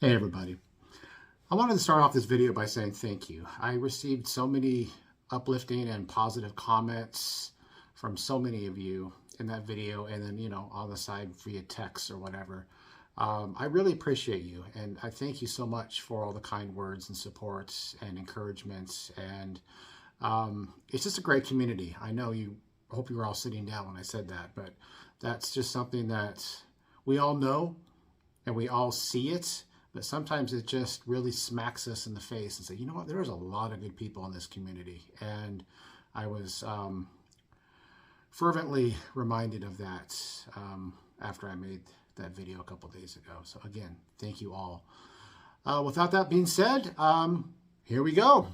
Hey everybody. I wanted to start off this video by saying thank you. I received so many uplifting and positive comments from so many of you in that video, and then, on the side via text or whatever. I really appreciate you, and I thank you so much for all the kind words and supports and encouragements. And it's just a great community. I know you, hope you were all sitting down when I said that, but that's just something that we all know and we all see it, but sometimes it just really smacks us in the face and say, you know what, there's a lot of good people in this community. And I was fervently reminded of that after I made that video a couple days ago. So again, thank you all. Without that being said, here we go.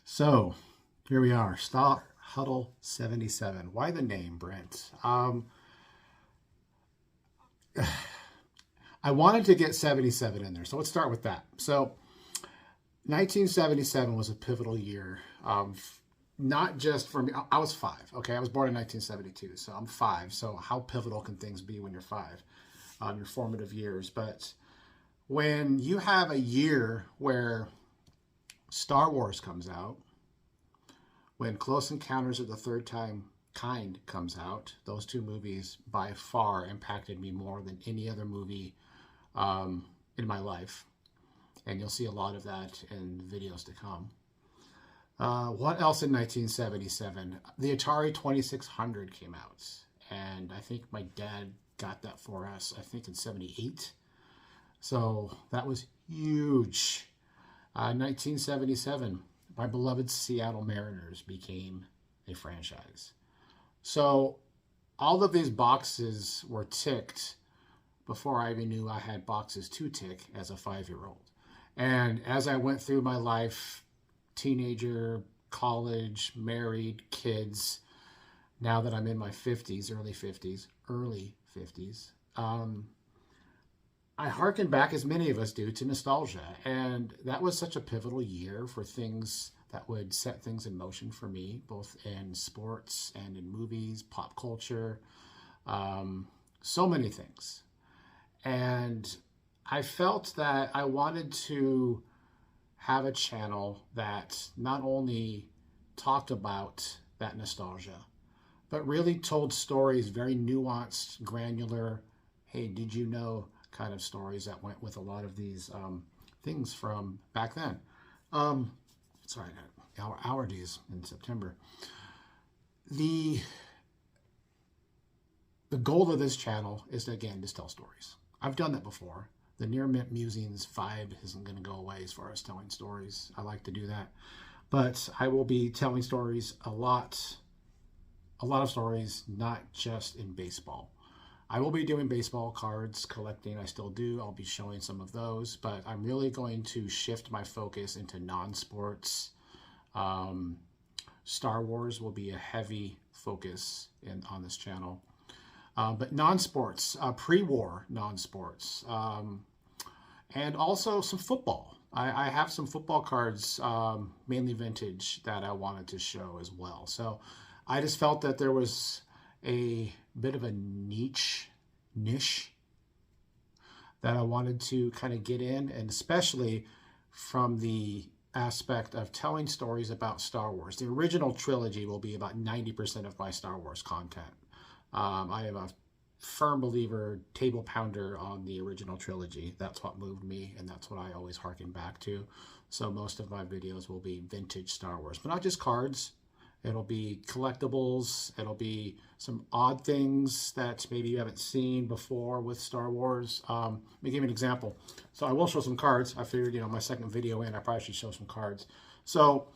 So here we are, StarHuddle 77. Why the name, Brent? I wanted to get 77 in there, so let's start with that. So 1977 was a pivotal year, not just for me. I was 5, okay? I was born in 1972, so I'm 5. So how pivotal can things be when you're 5? Your formative years. But when you have a year where Star Wars comes out, when Close Encounters of the Third Kind comes out, those two movies by far impacted me more than any other movie in my life. And you'll see a lot of that in videos to come. What else in 1977? The Atari 2600 came out. And I think my dad got that for us, I think in 78. So that was huge. 1977, my beloved Seattle Mariners became a franchise. So all of these boxes were ticked before I even knew I had boxes to tick as a 5-year-old. And as I went through my life, teenager, college, married, kids, now that I'm in my 50s, early 50s, I hearken back, as many of us do, to nostalgia. And that was such a pivotal year for things that would set things in motion for me, both in sports and in movies, pop culture, so many things. And I felt that I wanted to have a channel that not only talked about that nostalgia, but really told stories, very nuanced, granular, hey, did you know kind of stories that went with a lot of these things from back then. Sorry, I got allergies in September. The goal of this channel is to, again, just tell stories. I've done that before. The Near Mint Musings vibe isn't going to go away as far as telling stories. I like to do that. But I will be telling stories a lot of stories, not just in baseball. I will be doing baseball cards collecting. I still do. I'll be showing some of those, but I'm really going to shift my focus into non-sports. Star Wars will be a heavy focus on this channel. But non-sports, pre-war non-sports, and also some football. I have some football cards, mainly vintage, that I wanted to show as well. So I just felt that there was a bit of a niche that I wanted to kind of get in, and especially from the aspect of telling stories about Star Wars. The original trilogy will be about 90% of my Star Wars content. I am a firm believer, table pounder on the original trilogy. That's what moved me, and that's what I always harken back to. So most of my videos will be vintage Star Wars, but not just cards. It'll be collectibles. It'll be some odd things that maybe you haven't seen before with Star Wars. Let me give you an example. So I will show some cards. I figured, my second video in, I probably should show some cards. So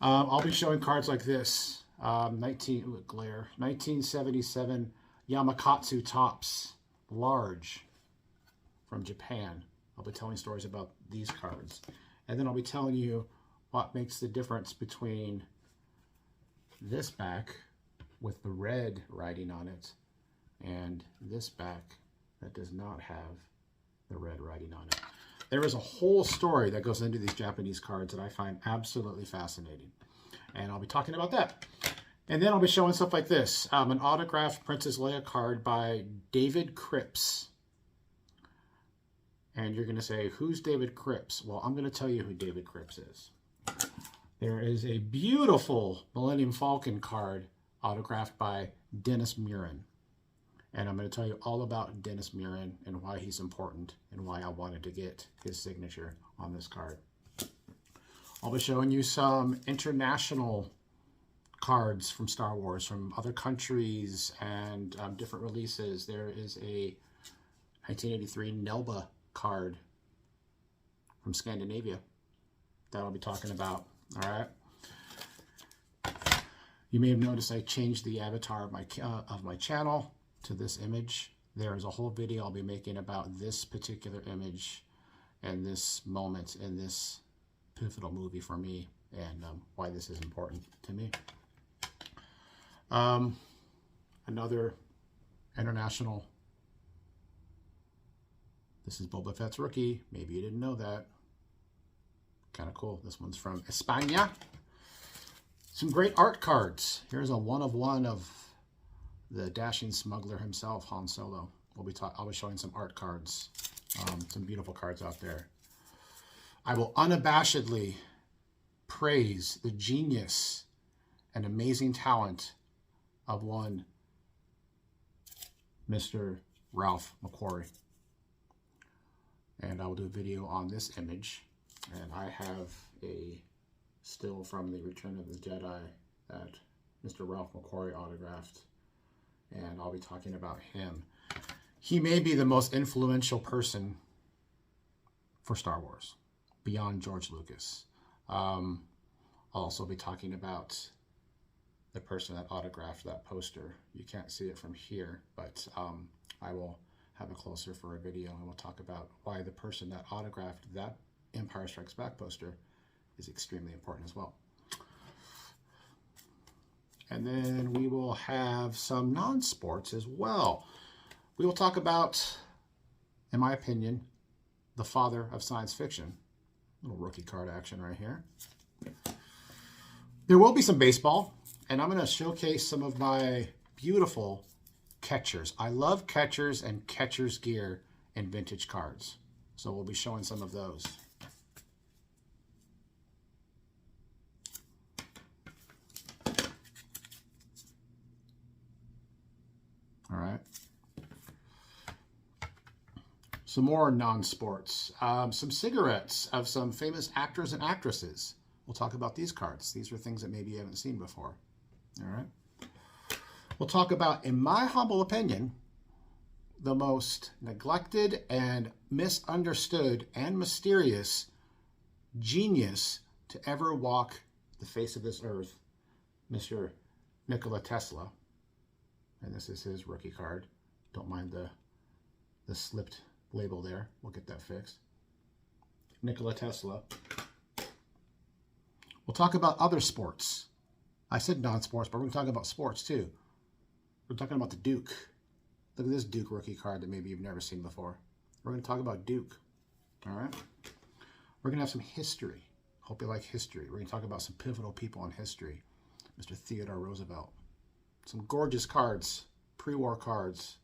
I'll be showing cards like this. 1977 Yamakatsu Tops, large, from Japan. I'll be telling stories about these cards. And then I'll be telling you what makes the difference between this back with the red writing on it and this back that does not have the red writing on it. There is a whole story that goes into these Japanese cards that I find absolutely fascinating. And I'll be talking about that. And then I'll be showing stuff like this. An autographed Princess Leia card by David Cripps. And you're going to say, who's David Cripps? Well, I'm going to tell you who David Cripps is. There is a beautiful Millennium Falcon card autographed by Dennis Muren. And I'm going to tell you all about Dennis Muren and why he's important and why I wanted to get his signature on this card. I'll be showing you some international cards from Star Wars, from other countries and different releases. There is a 1983 Nelba card from Scandinavia that I'll be talking about. All right. You may have noticed I changed the avatar of my channel to this image. There is a whole video I'll be making about this particular image and this moment in this pivotal movie for me, and why this is important to me. Another international. This is Boba Fett's rookie. Maybe you didn't know that. Kind of cool. This one's from España. Some great art cards. Here's a one-of-one of the dashing smuggler himself, Han Solo. I'll be showing some art cards. Some beautiful cards out there. I will unabashedly praise the genius and amazing talent of one Mr. Ralph McQuarrie. And I will do a video on this image. And I have a still from the Return of the Jedi that Mr. Ralph McQuarrie autographed. And I'll be talking about him. He may be the most influential person for Star Wars, beyond George Lucas. I'll also be talking about the person that autographed that poster. You can't see it from here, but I will have a closer for a video, and we'll talk about why the person that autographed that Empire Strikes Back poster is extremely important as well. And then we will have some non-sports as well. We will talk about, in my opinion, the father of science fiction. Little rookie card action right here. There will be some baseball, and I'm going to showcase some of my beautiful catchers. I love catchers and catchers gear and vintage cards. So we'll be showing some of those. All right. Some more non-sports. Some cigarettes of some famous actors and actresses. We'll talk about these cards. These are things that maybe you haven't seen before. All right. We'll talk about, in my humble opinion, the most neglected and misunderstood and mysterious genius to ever walk the face of this earth, Mr. Nikola Tesla. And this is his rookie card. Don't mind the slipped label there. We'll get that fixed. Nikola Tesla. We'll talk about other sports. I said non-sports, but we're going to talk about sports too. We're talking about the Duke. Look at this Duke rookie card that maybe you've never seen before. We're going to talk about Duke. All right? We're going to have some history. Hope you like history. We're going to talk about some pivotal people in history. Mr. Theodore Roosevelt. Some gorgeous cards, pre-war cards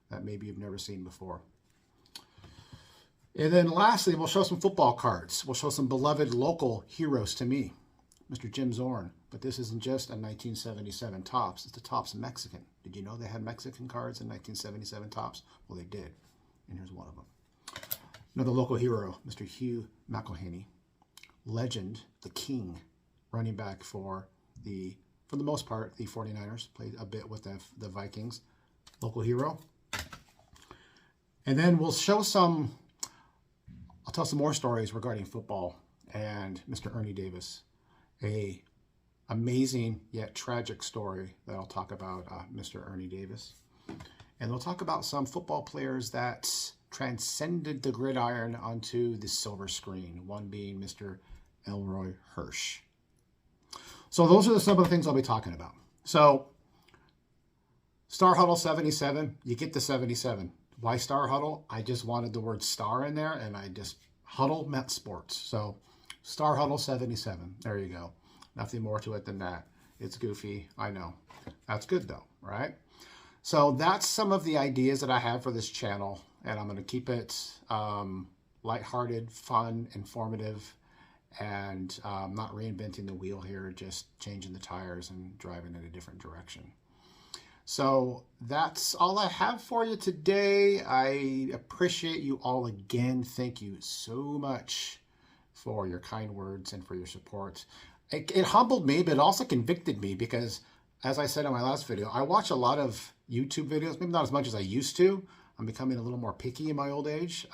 that maybe you've never seen before. And then lastly, we'll show some football cards. We'll show some beloved local heroes to me. Mr. Jim Zorn. But this isn't just a 1977 Topps. It's the Topps Mexican. Did you know they had Mexican cards in 1977 Topps? Well, they did. And here's one of them. Another local hero, Mr. Hugh McElhaney. Legend, the king, running back for the most part, the 49ers. Played a bit with the Vikings. Local hero. And then we'll show some, I'll tell some more stories regarding football and Mr. Ernie Davis. A amazing yet tragic story that I'll talk about Mr. Ernie Davis. And we'll talk about some football players that transcended the gridiron onto the silver screen. One being Mr. Elroy Hirsch. So those are some of the things I'll be talking about. So StarHuddle 77, you get the 77. Why StarHuddle? I just wanted the word star in there, and I just Huddle meant sports. So StarHuddle 77. There you go. Nothing more to it than that. It's goofy. I know. That's good though, right? So that's some of the ideas that I have for this channel, and I'm going to keep it lighthearted, fun, informative, and not reinventing the wheel here, just changing the tires and driving in a different direction. So that's all I have for you today. I appreciate you all again. Thank you so much for your kind words and for your support. It humbled me, but it also convicted me because, as I said in my last video, I watch a lot of YouTube videos, maybe not as much as I used to. I'm becoming a little more picky in my old age.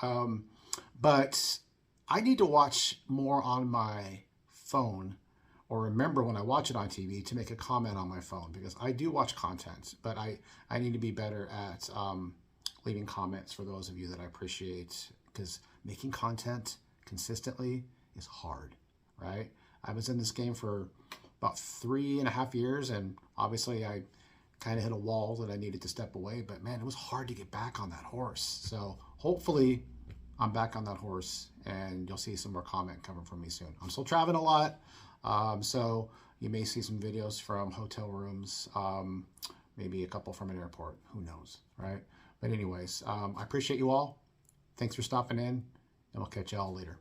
But I need to watch more on my phone, or remember when I watch it on TV to make a comment on my phone, because I do watch content, but I need to be better at leaving comments for those of you that I appreciate, because making content consistently is hard, right? I was in this game for about 3.5 years, and obviously I kind of hit a wall that I needed to step away, but man, it was hard to get back on that horse. So hopefully I'm back on that horse, and you'll see some more comment coming from me soon. I'm still traveling a lot, so you may see some videos from hotel rooms, maybe a couple from an airport, who knows, right? But anyways, I appreciate you all. Thanks for stopping in, and we'll catch you all later.